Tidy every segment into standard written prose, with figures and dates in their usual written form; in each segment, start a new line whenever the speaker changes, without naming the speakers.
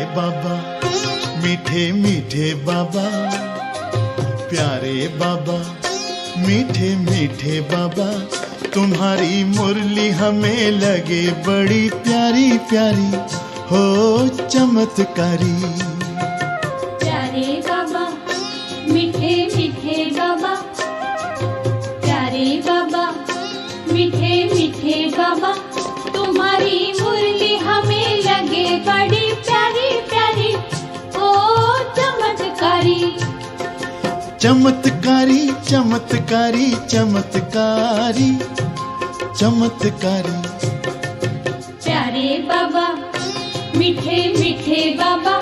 बाबा, मीठे मीठे बाबा, प्यारे बाबा, मीठे मीठे बाबा, तुम्हारी मुरली हमें लगे बड़ी प्यारी प्यारी, हो चमत्कारी।
प्यारे बाबा, मीठे मीठे बाबा, प्यारे बाबा, मीठे मीठे बाबा, तुम्हारी मुरली हमें लगे बड़ी प्यारी प्यारी, ओ चमत्कारी।
चमत्कारी चमत्कारी चमत्कारी चमत्कारी।
प्यारे बाबा, मीठे मीठे बाबा,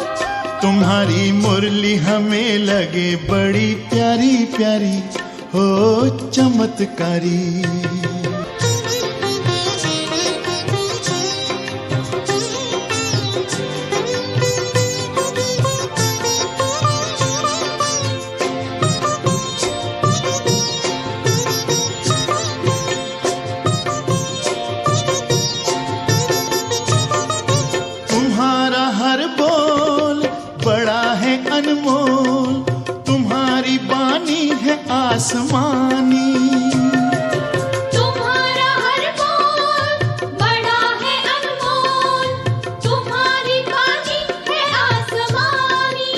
तुम्हारी मुरली हमें लगे बड़ी प्यारी प्यारी, हो चमत्कारी। तुम्हारा हर बोल बड़ा है अनमोल, तुम्हारी बानी है आसमानी।
तुम्हारा हर बोल बड़ा है अनमोल, तुम्हारी बानी है आसमानी।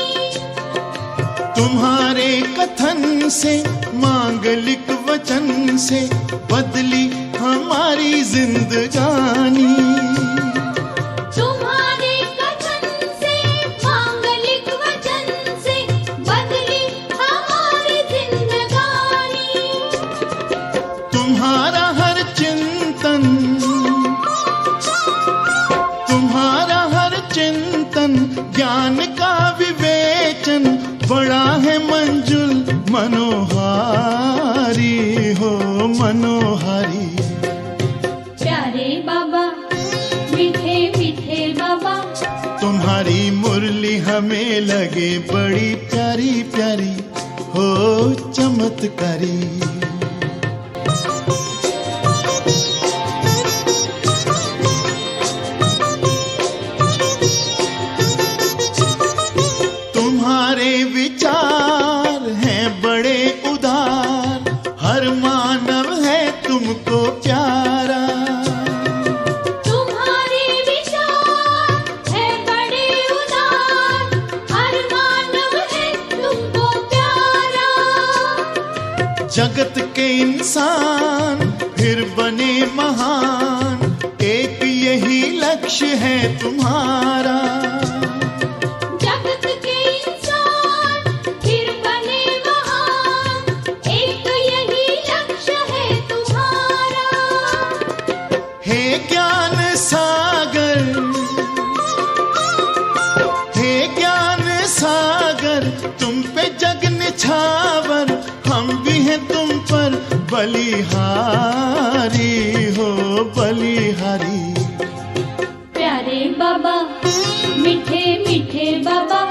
तुम्हारे कथन से, मांगलिक वचन से, बदली हमारी जिंदगानी।
तुम्हारे कथन से, मांगलिक वचन से, बदली हमारी जिंदगानी।
तुम्हारा हर चिंतन, तुम्हारा हर चिंतन, ज्ञान का विवेचन, बड़ा है मंजुल मनोहारी, हो मनोहारी।
प्यारे बाबा, मीठे मीठे बाबा,
तुम्हारी मुरली हमें लगे बड़ी प्यारी प्यारी, हो चमत्कारी। तुम्हारे विचार हैं बड़े उदार, हर मानव है तुमको प्यारा।
तुम्हारे विचार है बड़े उदार, हर मानव है तुमको प्यारा।
जगत के इंसान फिर बने महान, एक यही लक्ष्य है तुम्हारा।
जगत के इंसान फिर बने महान, एक यही लक्ष्य है तुम्हारा।
हे ज्ञान सागर, हे ज्ञान सागर, तुम पे जग निछावर, हम भी हैं तुम पर बलिहारी, हो बलिहारी।
प्यारे बाबा, मीठे मीठे बाबा,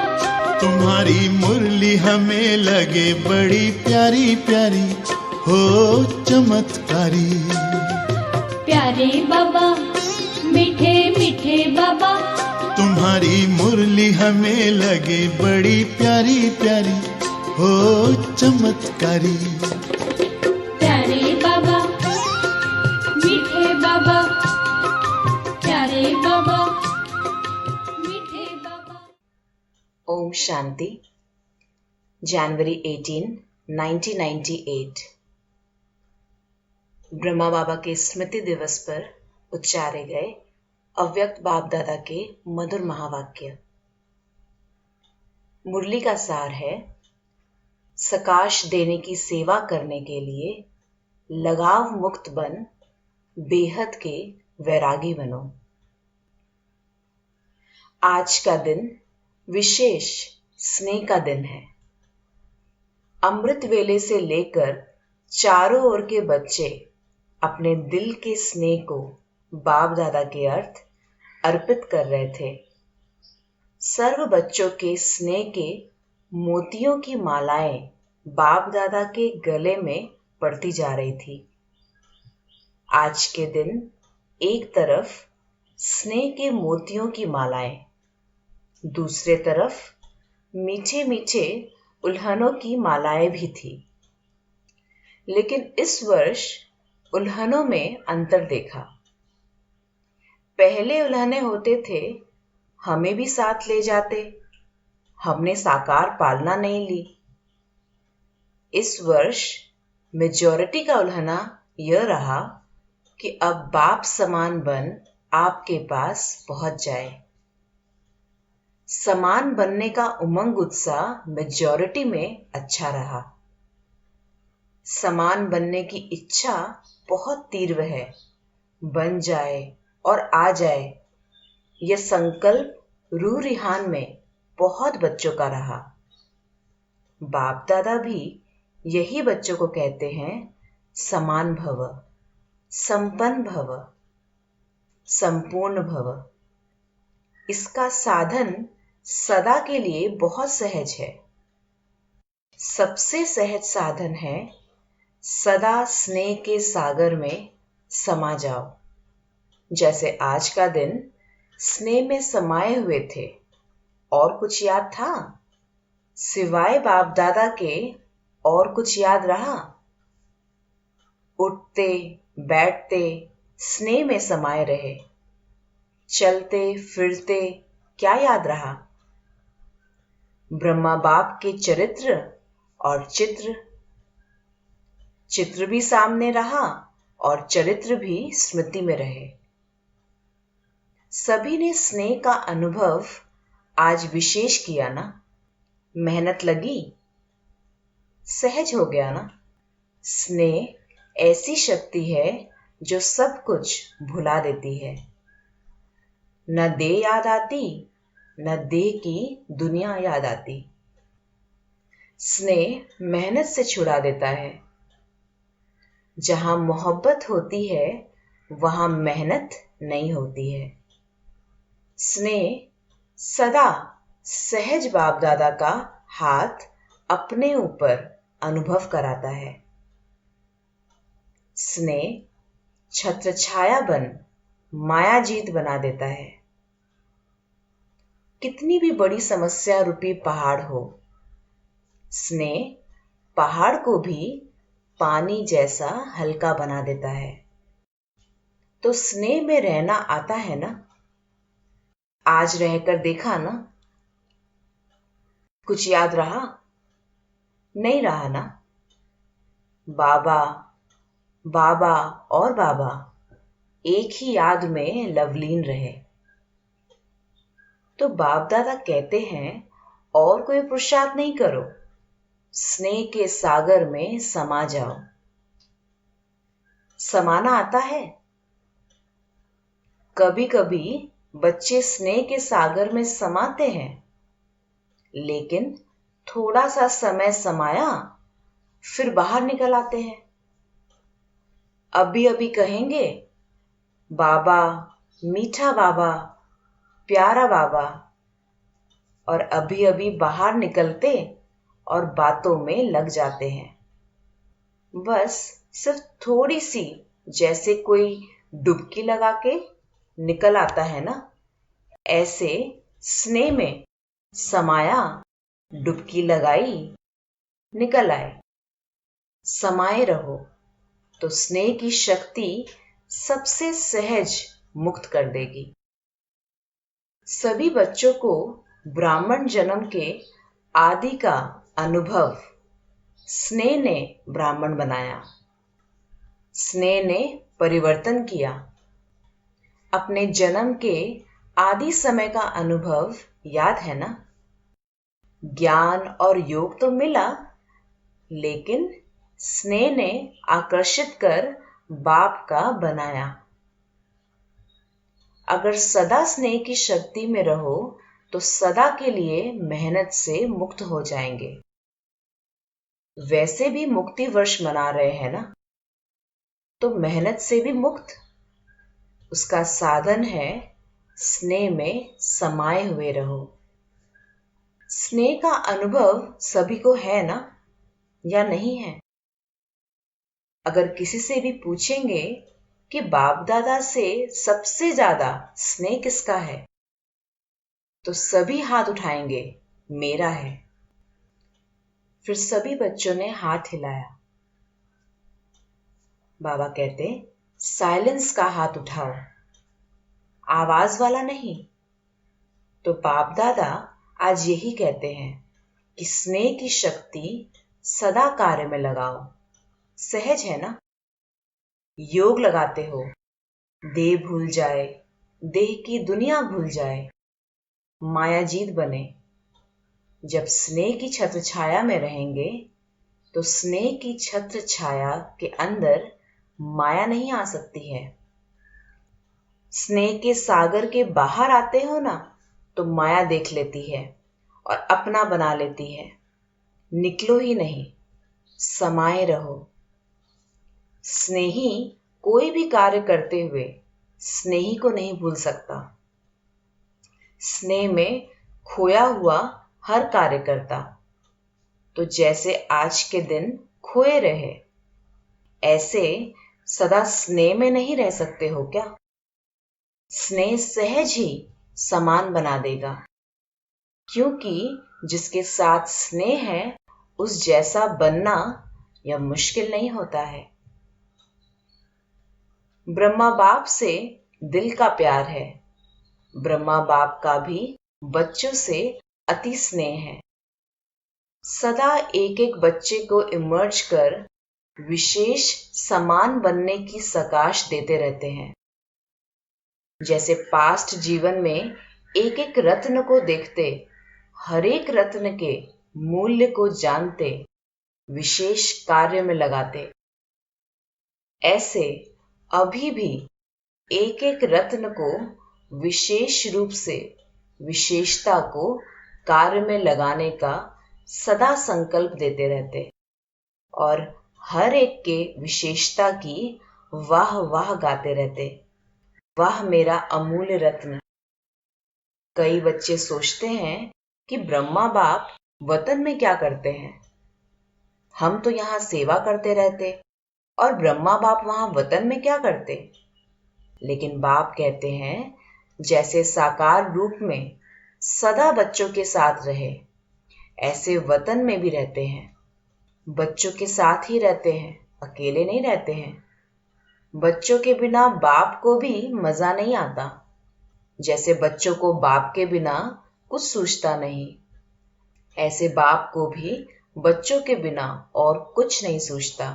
तुम्हारी मुरली हमें लगे बड़ी प्यारी प्यारी, हो चमत्कारी।
प्यारे बाबा, मीठे मीठे बाबा,
तुम्हारी मुरली हमें लगे बड़ी प्यारी प्यारी, हो चमत्कारी।
प्यारे बाबा, मीठे बाबा, प्यारे बाबा, मीठे बाबा।
ओम शांति। जनवरी 18, 1998। ब्रह्मा बाबा के स्मृति दिवस पर उच्चारे गए अव्यक्त बाप दादा के मधुर महावाक्य। मुरली का सार है, सकाश देने की सेवा करने के लिए लगाव मुक्त बन बेहद के वैरागी बनो। आज का दिन विशेष स्नेह का दिन है। अमृत वेले से लेकर चारों ओर के बच्चे अपने दिल के स्नेह को बाप दादा के अर्थ अर्पित कर रहे थे। सर्व बच्चों के स्नेह के मोतियों की मालाएं बाप दादा के गले में पड़ती जा रही थी। आज के दिन एक तरफ स्नेह के मोतियों की मालाएं, दूसरे तरफ मीठे मीठे उल्हनों की मालाएं भी थी। लेकिन इस वर्ष उल्हनों में अंतर देखा। पहले उल्हने होते थे, हमें भी साथ ले जाते, हमने साकार पालना नहीं ली। इस वर्ष मेजॉरिटी का उल्हना यह रहा कि अब बाप समान बन आपके पास पहुंच जाए। समान बनने का उमंग उत्साह मेजॉरिटी में अच्छा रहा। समान बनने की इच्छा बहुत तीव्र है, बन जाए और आ जाए। यह संकल्प रूह रिहान में बहुत बच्चों का रहा। बाप दादा भी यही बच्चों को कहते हैं, समान भव, संपन्न भव, संपूर्ण भव। इसका साधन सदा के लिए बहुत सहज है। सबसे सहज साधन है सदा स्नेह के सागर में समा जाओ। जैसे आज का दिन स्नेह में समाये हुए थे। और कुछ याद था? सिवाय बाप दादा के और कुछ याद रहा? उठते बैठते स्नेह में समाये रहे। चलते फिरते क्या याद रहा? ब्रह्मा बाप के चरित्र और चित्र भी सामने रहा और चरित्र भी स्मृति में रहे। सभी ने स्नेह का अनुभव आज विशेष किया ना? मेहनत लगी, सहज हो गया ना? स्नेह ऐसी शक्ति है जो सब कुछ भुला देती है। न देह याद आती, न देह की दुनिया याद आती। स्नेह मेहनत से छुड़ा देता है। जहां मोहब्बत होती है वहां मेहनत नहीं होती है। स्नेह सदा सहज बाप दादा का हाथ अपने ऊपर अनुभव कराता है। स्नेह छत्र छाया बन माया जीत बना देता है। कितनी भी बड़ी समस्या रूपी पहाड़ हो, स्नेह पहाड़ को भी पानी जैसा हल्का बना देता है। तो स्नेह में रहना आता है ना? आज रहकर देखा ना? कुछ याद रहा? नहीं रहा ना? बाबा बाबा और बाबा एक ही याद में लवलीन रहे। तो बाप दादा कहते हैं, और कोई पुरुषार्थ नहीं करो, स्नेह के सागर में समा जाओ। समाना आता है? कभी कभी बच्चे स्नेह के सागर में समाते हैं, लेकिन थोड़ा सा समय समाया फिर बाहर निकल आते हैं। अभी अभी कहेंगे, बाबा, मीठा बाबा, प्यारा बाबा, और अभी अभी बाहर निकलते और बातों में लग जाते हैं। बस सिर्फ थोड़ी सी, जैसे कोई डुबकी लगा के निकल आता है ना, ऐसे स्नेह में समाया, डुबकी लगाई, निकल आए। समाये रहो तो स्नेह की शक्ति सबसे सहज मुक्त कर देगी। सभी बच्चों को ब्राह्मण जन्म के आदि का अनुभव स्नेह ने ब्राह्मण बनाया। स्नेह ने परिवर्तन किया। अपने जन्म के आदि समय का अनुभव याद है ना? ज्ञान और योग तो मिला, लेकिन स्नेह ने आकर्षित कर बाप का बनाया। अगर सदा स्नेह की शक्ति में रहो तो सदा के लिए मेहनत से मुक्त हो जाएंगे। वैसे भी मुक्ति वर्ष मना रहे हैं ना, तो मेहनत से भी मुक्त। उसका साधन है स्नेह में समाये हुए रहो। स्नेह का अनुभव सभी को है ना, या नहीं है? अगर किसी से भी पूछेंगे कि बाप दादा से सबसे ज्यादा स्नेह किसका है, तो सभी हाथ उठाएंगे, मेरा है। फिर सभी बच्चों ने हाथ हिलाया। बाबा कहते, साइलेंस का हाथ उठाओ, आवाज वाला नहीं। तो बाप दादा आज यही कहते हैं कि स्नेह की शक्ति सदा कार्य में लगाओ। सहज है ना? योग लगाते हो, देह भूल जाए, देह की दुनिया भूल जाए, मायाजीत बने। जब स्नेह की छत्र छाया में रहेंगे तो स्नेह की छत्र छाया के अंदर माया नहीं आ सकती है। स्नेह के सागर के बाहर आते हो ना तो माया देख लेती है और अपना बना लेती है। निकलो ही नहीं, समाये रहो। स्नेही कोई भी कार्य करते हुए स्नेही को नहीं भूल सकता। स्नेह में खोया हुआ हर कार्य करता। तो जैसे आज के दिन खोए रहे, ऐसे सदा स्नेह में नहीं रह सकते हो क्या? स्नेह सहज ही समान बना देगा, क्योंकि जिसके साथ स्नेह है उस जैसा बनना यह मुश्किल नहीं होता है। ब्रह्मा बाप से दिल का प्यार है। ब्रह्मा बाप का भी बच्चों से अति स्नेह है। सदा एक एक बच्चे को इमर्ज कर विशेष समान बनने की सकाश देते रहते हैं। जैसे पास्ट जीवन में एक एक रत्न को देखते, हर एक रत्न के मूल्य को जानते, विशेष कार्य में लगाते, ऐसे अभी भी एक एक रत्न को विशेष रूप से विशेषता को कार्य में लगाने का सदा संकल्प देते रहते और हर एक के विशेषता की वाह वाह गाते रहते। वाह मेरा अमूल्य रत्न। कई बच्चे सोचते हैं कि ब्रह्मा बाप वतन में क्या करते हैं? हम तो यहाँ सेवा करते रहते और ब्रह्मा बाप वहां वतन में क्या करते? लेकिन बाप कहते हैं जैसे साकार रूप में सदा बच्चों के साथ रहे, ऐसे वतन में भी रहते हैं। बच्चों के साथ ही रहते हैं, अकेले नहीं रहते हैं। बच्चों के बिना बाप को भी मजा नहीं आता। जैसे बच्चों को बाप के बिना कुछ सूझता नहीं, ऐसे बाप को भी बच्चों के बिना और कुछ नहीं सूझता।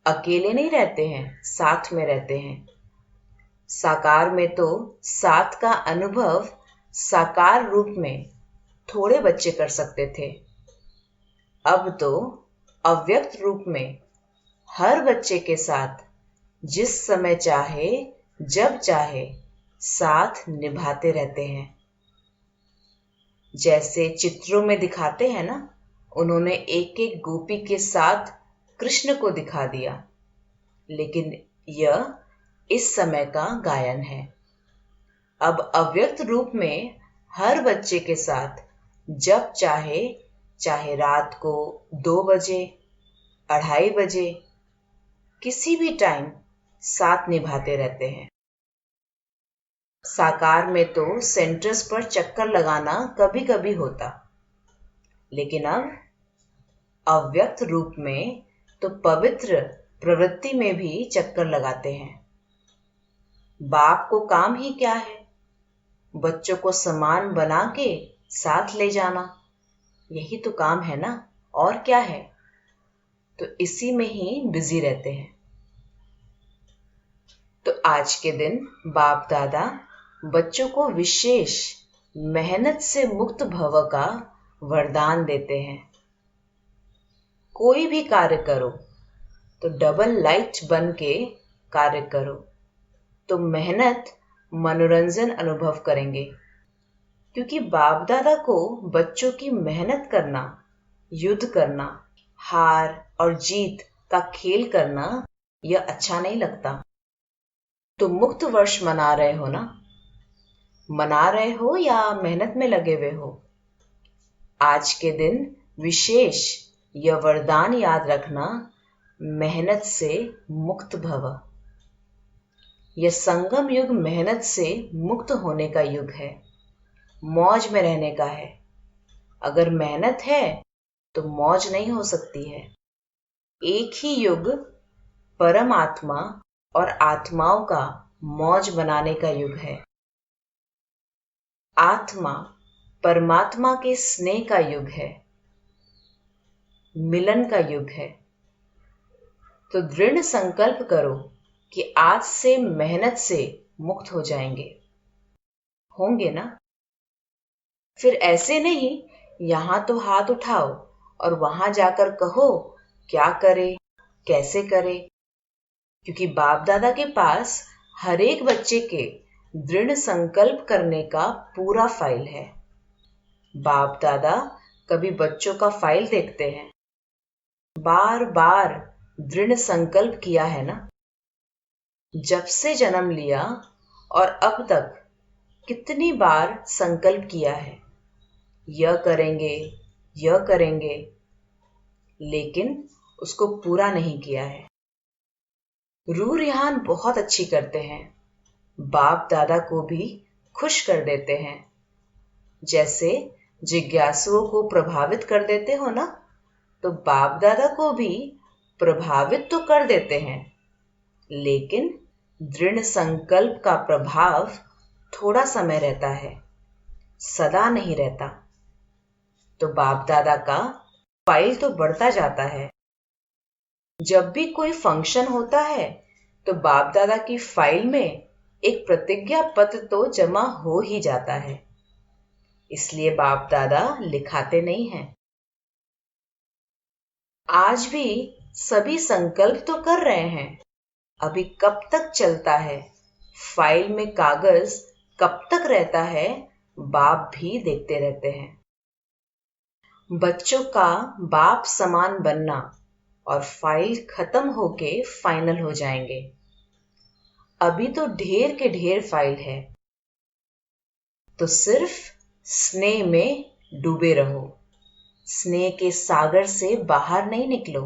अकेले नहीं रहते हैं, साथ में रहते हैं। साकार में तो साथ का अनुभव साकार रूप में थोड़े बच्चे कर सकते थे। अब तो अव्यक्त रूप में हर बच्चे के साथ जिस समय चाहे जब चाहे साथ निभाते रहते हैं। जैसे चित्रों में दिखाते हैं ना, उन्होंने एक एक गोपी के साथ कृष्ण को दिखा दिया, लेकिन यह इस समय का गायन है। अब अव्यक्त रूप में हर बच्चे के साथ जब चाहे, चाहे रात को 2 बजे, 2:30 बजे, किसी भी टाइम साथ निभाते रहते हैं। साकार में तो सेंटर्स पर चक्कर लगाना कभी कभी होता, लेकिन अब अव्यक्त रूप में तो पवित्र प्रवृत्ति में भी चक्कर लगाते हैं। बाप को काम ही क्या है? बच्चों को समान बना के साथ ले जाना, यही तो काम है ना, और क्या है? तो इसी में ही बिजी रहते हैं। तो आज के दिन बाप दादा बच्चों को विशेष मेहनत से मुक्त भव का वरदान देते हैं। कोई भी कार्य करो तो डबल लाइट बन के कार्य करो, तो मेहनत मनोरंजन अनुभव करेंगे। क्योंकि बाप दादा को बच्चों की मेहनत करना, युद्ध करना, हार और जीत का खेल करना यह अच्छा नहीं लगता। तो मुक्त वर्ष मना रहे हो ना, मना रहे हो या मेहनत में लगे हुए हो? आज के दिन विशेष यह वरदान याद रखना, मेहनत से मुक्त भव। यह संगम युग मेहनत से मुक्त होने का युग है। मौज में रहने का है। अगर मेहनत है तो मौज नहीं हो सकती है। एक ही युग परमात्मा और आत्माओं का मौज बनाने का युग है। आत्मा परमात्मा के स्नेह का युग है, मिलन का युग है। तो दृढ़ संकल्प करो कि आज से मेहनत से मुक्त हो जाएंगे। होंगे ना? फिर ऐसे नहीं यहां तो हाथ उठाओ और वहां जाकर कहो क्या करे, कैसे करे, क्योंकि बाप दादा के पास हर एक बच्चे के दृढ़ संकल्प करने का पूरा फाइल है। बाप दादा कभी बच्चों का फाइल देखते हैं? बार बार दृढ़ संकल्प किया है ना? जब से जन्म लिया और अब तक कितनी बार संकल्प किया है, यह करेंगे, यह करेंगे, लेकिन उसको पूरा नहीं किया है। रूह रिहान बहुत अच्छी करते हैं, बाप दादा को भी खुश कर देते हैं। जैसे जिज्ञासुओं को प्रभावित कर देते हो ना, तो बाप दादा को भी प्रभावित तो कर देते हैं, लेकिन दृढ़ संकल्प का प्रभाव थोड़ा समय रहता है, सदा नहीं रहता। तो बाप दादा का फाइल तो बढ़ता जाता है। जब भी कोई फंक्शन होता है तो बाप दादा की फाइल में एक प्रतिज्ञा पत्र तो जमा हो ही जाता है। इसलिए बाप दादा लिखाते नहीं हैं। आज भी सभी संकल्प तो कर रहे हैं, अभी कब तक चलता है, फाइल में कागज कब तक रहता है, बाप भी देखते रहते हैं। बच्चों का बाप समान बनना और फाइल खत्म होके फाइनल हो जाएंगे। अभी तो ढेर के ढेर फाइल है, तो सिर्फ स्नेह में डूबे रहो। स्नेह के सागर से बाहर नहीं निकलो।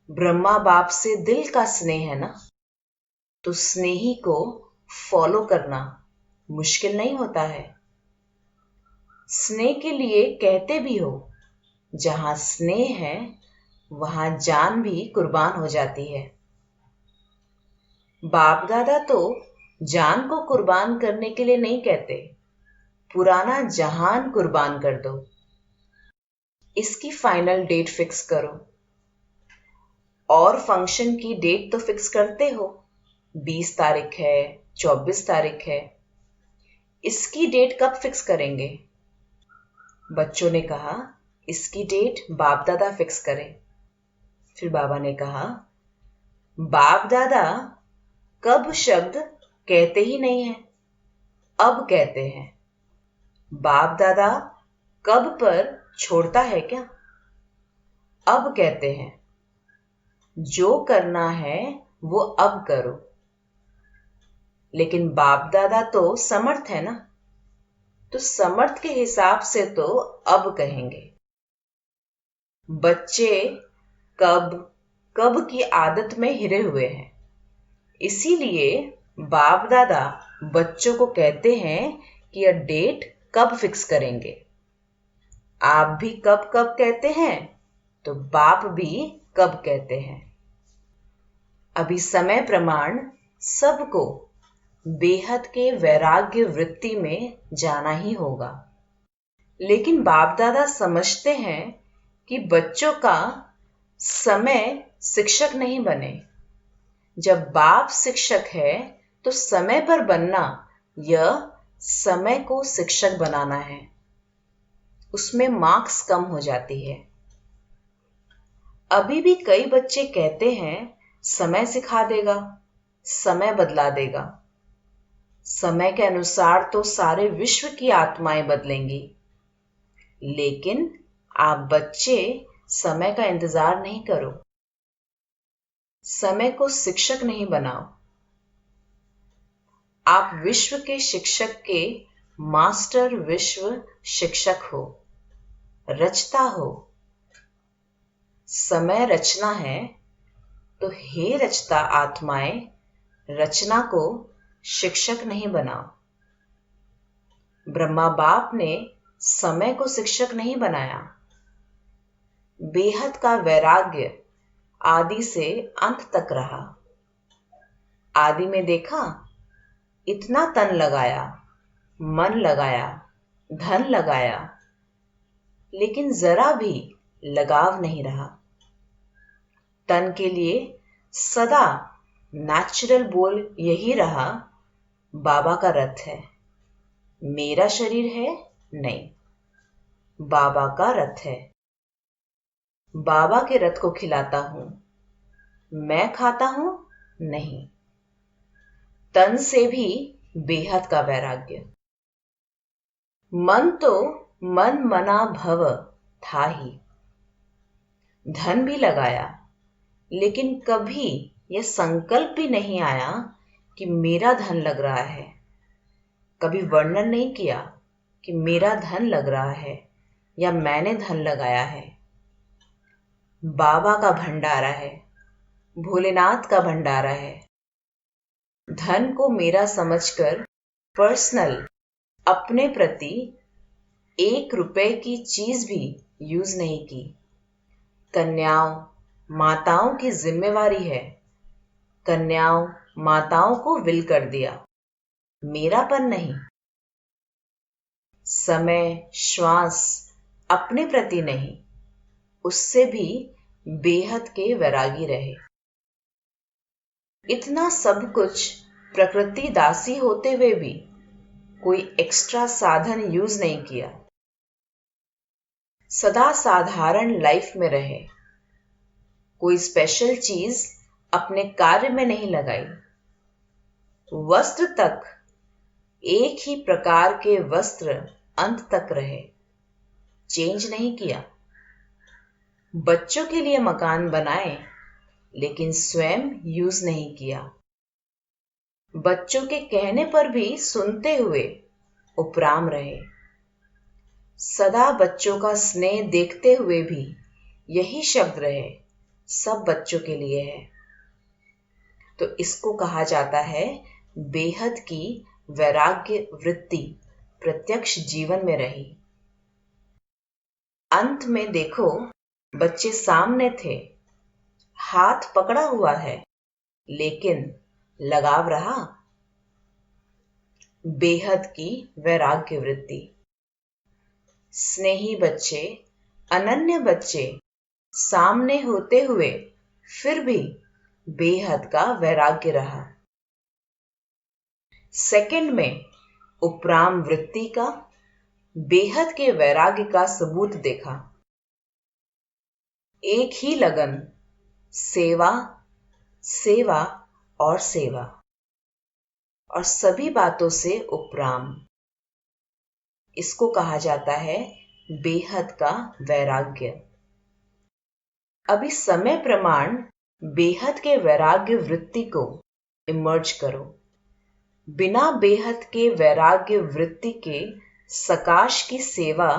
ब्रह्मा बाप से दिल का स्नेह है ना, तो स्नेही को फॉलो करना मुश्किल नहीं होता है। स्नेह के लिए कहते भी हो, जहां स्नेह है वहां जान भी कुर्बान हो जाती है। बाप दादा तो जान को कुर्बान करने के लिए नहीं कहते, पुराना जहान कुर्बान कर दो। इसकी फाइनल डेट फिक्स करो। और फंक्शन की डेट तो फिक्स करते हो, 20 तारीख है, 24 तारीख है। इसकी डेट कब फिक्स करेंगे? बच्चों ने कहा इसकी डेट बाप दादा फिक्स करें। फिर बाबा ने कहा बाप दादा कब शब्द कहते ही नहीं है, अब कहते हैं। बाप दादा कब पर छोड़ता है क्या? अब कहते हैं। जो करना है वो अब करो। लेकिन बाप दादा तो समर्थ है ना, तो समर्थ के हिसाब से तो अब कहेंगे। बच्चे कब कब की आदत में हिरे हुए हैं, इसीलिए बाप दादा बच्चों को कहते हैं कि यह डेट कब फिक्स करेंगे। आप भी कब कब कहते हैं, तो बाप भी कब कहते हैं। अभी समय प्रमाण सबको बेहद के वैराग्य वृत्ति में जाना ही होगा। लेकिन बाप दादा समझते हैं कि बच्चों का समय शिक्षक नहीं बने। जब बाप शिक्षक है तो समय पर बनना यह समय को शिक्षक बनाना है। उसमें मार्क्स कम हो जाती है। अभी भी कई बच्चे कहते हैं समय सिखा देगा, समय बदला देगा। समय के अनुसार तो सारे विश्व की आत्माएं बदलेंगी, लेकिन आप बच्चे समय का इंतजार नहीं करो। समय को शिक्षक नहीं बनाओ। आप विश्व के शिक्षक के मास्टर विश्व शिक्षक हो, रचता हो। समय रचना है, तो हे रचता आत्माएं, रचना को शिक्षक नहीं बनाओ। ब्रह्मा बाप ने समय को शिक्षक नहीं बनाया। बेहद का वैराग्य आदि से अंत तक रहा। आदि में देखा, इतना तन लगाया, मन लगाया, धन लगाया, लेकिन जरा भी लगाव नहीं रहा। तन के लिए सदा नेचुरल बोल यही रहा, बाबा का रथ है, मेरा शरीर है नहीं, बाबा का रथ है। बाबा के रथ को खिलाता हूं, मैं खाता हूं नहीं। तन से भी बेहद का वैराग्य। मन तो मन मना भव था ही। धन भी लगाया, लेकिन कभी यह संकल्प भी नहीं आया कि मेरा धन लग रहा है। कभी वर्णन नहीं किया कि मेरा धन लग रहा है या मैंने धन लगाया है। बाबा का भंडारा है, भोलेनाथ का भंडारा है। धन को मेरा समझकर पर्सनल अपने प्रति 1 रुपए की चीज भी यूज नहीं की। कन्याओं माताओं की जिम्मेवारी है। कन्याओं माताओं को विल कर दिया, मेरापन नहीं। समय श्वास अपने प्रति नहीं, उससे भी बेहद के वैरागी रहे। इतना सब कुछ प्रकृति दासी होते हुए भी कोई एक्स्ट्रा साधन यूज नहीं किया। सदा साधारण लाइफ में रहे। कोई स्पेशल चीज अपने कार्य में नहीं लगाई। वस्त्र तक एक ही प्रकार के वस्त्र अंत तक रहे, चेंज नहीं किया। बच्चों के लिए मकान बनाए, लेकिन स्वयं यूज नहीं किया। बच्चों के कहने पर भी सुनते हुए उपराम रहे। सदा बच्चों का स्नेह देखते हुए भी यही शब्द रहे, सब बच्चों के लिए है। तो इसको कहा जाता है बेहद की वैराग्य वृत्ति प्रत्यक्ष जीवन में रही। अंत में देखो, बच्चे सामने थे, हाथ पकड़ा हुआ है, लेकिन लगाव रहा। बेहद की वैराग्य वृत्ति। स्नेही बच्चे, अनन्य बच्चे सामने होते हुए फिर भी बेहद का वैराग्य रहा। सेकंड में उपराम वृत्ति का, बेहद के वैराग्य का सबूत देखा। एक ही लगन, सेवा सेवा और सेवा, और सभी बातों से उपराम। इसको कहा जाता है बेहद का वैराग्य। अभी समय प्रमाण बेहद के वैराग्य वृत्ति को इमर्ज करो। बिना बेहद के वैराग्य वृत्ति के सकाश की सेवा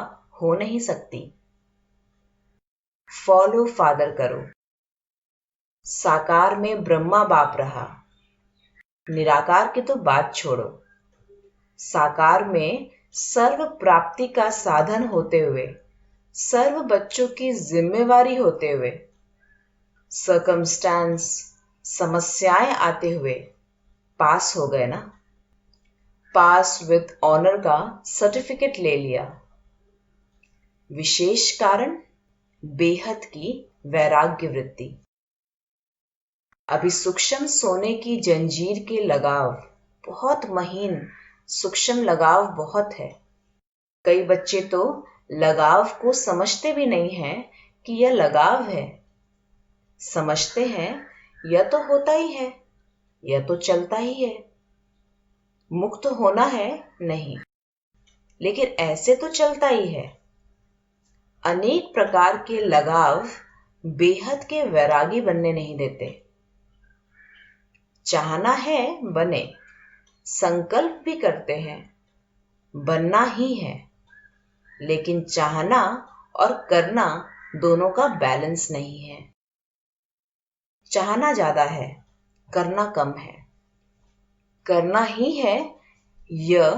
हो नहीं सकती। फॉलो फादर करो। साकार में ब्रह्मा बाप रहा, निराकार की तो बात छोड़ो। साकार में सर्व प्राप्ति का साधन होते हुए, सर्व बच्चों की जिम्मेवारी होते हुए, सर्कमस्टेंस समस्याएं आते हुए पास हो गए ना। पास विद ऑनर का सर्टिफिकेट ले लिया। विशेष कारण बेहद की वैराग्य वृत्ति। अभी सूक्ष्म सोने की जंजीर के लगाव बहुत महीन, सूक्ष्म लगाव बहुत है। कई बच्चे तो लगाव को समझते भी नहीं हैं कि यह लगाव है। समझते हैं यह तो होता ही है, यह तो चलता ही है, मुक्त होना है नहीं, लेकिन ऐसे तो चलता ही है। अनेक प्रकार के लगाव बेहद के वैरागी बनने नहीं देते। चाहना है बने, संकल्प भी करते हैं, बनना ही है, लेकिन चाहना और करना दोनों का बैलेंस नहीं है। चाहना ज्यादा है, करना कम है। करना ही है, यह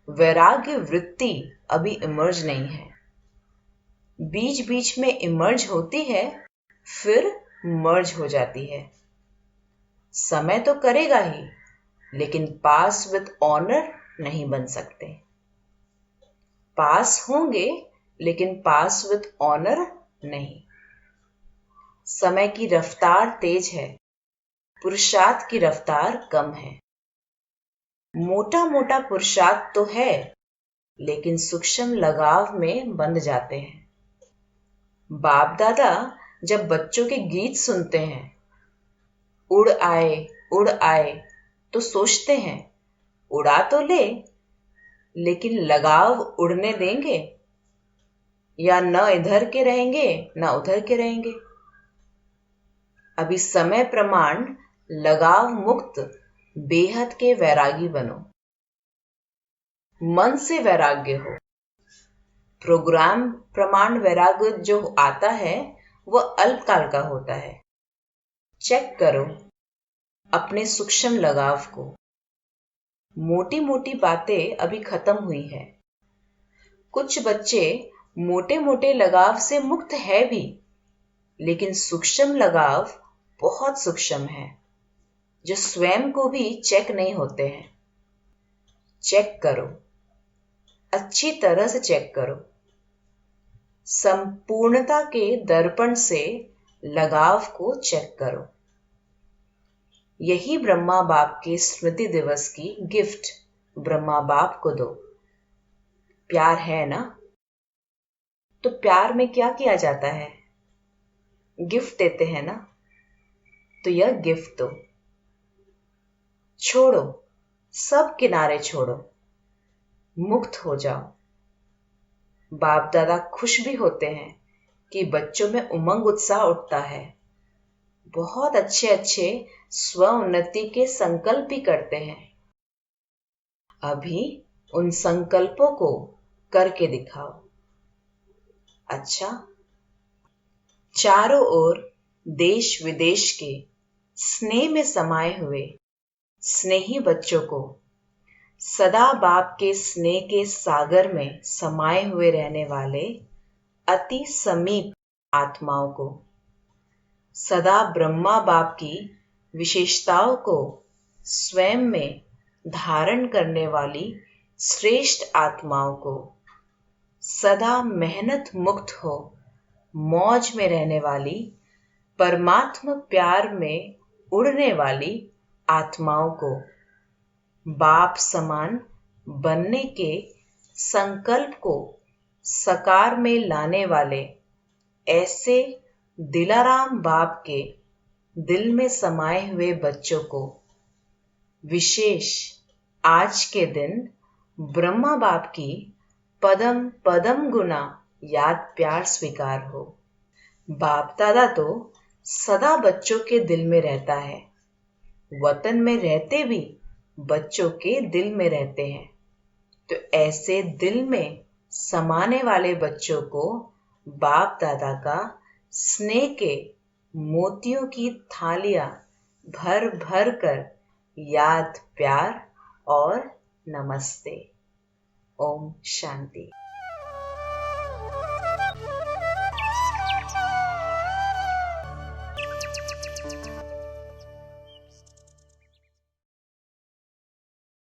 वैराग्य वृत्ति अभी इमर्ज नहीं है। बीच बीच में इमर्ज होती है, फिर मर्ज हो जाती है। समय तो करेगा ही, लेकिन पास विद ऑनर नहीं बन सकते। पास होंगे, लेकिन पास विद ऑनर नहीं। समय की रफ्तार तेज है, पुरुषार्थ की रफ्तार कम है। मोटा मोटा पुरुषार्थ तो है, लेकिन सूक्ष्म लगाव में बंध जाते हैं। बाप दादा जब बच्चों के गीत सुनते हैं, उड़ आए, तो सोचते हैं उड़ा तो ले, लेकिन लगाव उड़ने देंगे या न इधर के रहेंगे न उधर के रहेंगे। अभी समय प्रमाण लगाव मुक्त बेहद के वैरागी बनो। मन से वैराग्य हो। प्रोग्राम प्रमाण वैराग्य जो आता है वह अल्पकाल का होता है। चेक करो अपने सूक्ष्म लगाव को। मोटी मोटी बातें अभी खत्म हुई है। कुछ बच्चे मोटे मोटे लगाव से मुक्त है भी, लेकिन सूक्ष्म लगाव बहुत सूक्ष्म है, जो स्वयं को भी चेक नहीं होते हैं। चेक करो, अच्छी तरह से चेक करो। संपूर्णता के दर्पण से लगाव को चेक करो। यही ब्रह्मा बाप के स्मृति दिवस की गिफ्ट ब्रह्मा बाप को दो। प्यार है ना? तो प्यार में क्या किया जाता है? गिफ्ट देते हैं ना? तो यह गिफ्ट दो। छोड़ो, सब किनारे छोड़ो, मुक्त हो जाओ। बाप दादा खुश भी होते हैं कि बच्चों में उमंग उत्साह उठता है। बहुत अच्छे अच्छे स्व उन्नति के संकल्प भी करते हैं। अभी उन संकल्पों को करके दिखाओ। अच्छा, चारों ओर देश विदेश के स्नेह में समाये हुए स्नेही बच्चों को, सदा बाप के स्नेह के सागर में समाये हुए रहने वाले अति समीप आत्माओं को, सदा ब्रह्मा बाप की विशेषताओं को स्वयं में धारण करने वाली श्रेष्ठ आत्माओं को, सदा मेहनत मुक्त हो मौज में रहने वाली परमात्मा प्यार में उड़ने वाली आत्माओं को, बाप समान बनने के संकल्प को साकार में लाने वाले ऐसे दिलाराम बाप के दिल में समाये हुए बच्चों को विशेष आज के दिन ब्रह्मा बाप की पदम पदम गुना याद प्यार स्वीकार हो। बाप दादा तो सदा बच्चों के दिल में रहता है। वतन में रहते भी बच्चों के दिल में रहते हैं। तो ऐसे दिल में समाने वाले बच्चों को बाप दादा का स्नेह के मोतियों की थालियां भर भर कर याद प्यार और नमस्ते। ओम शांति।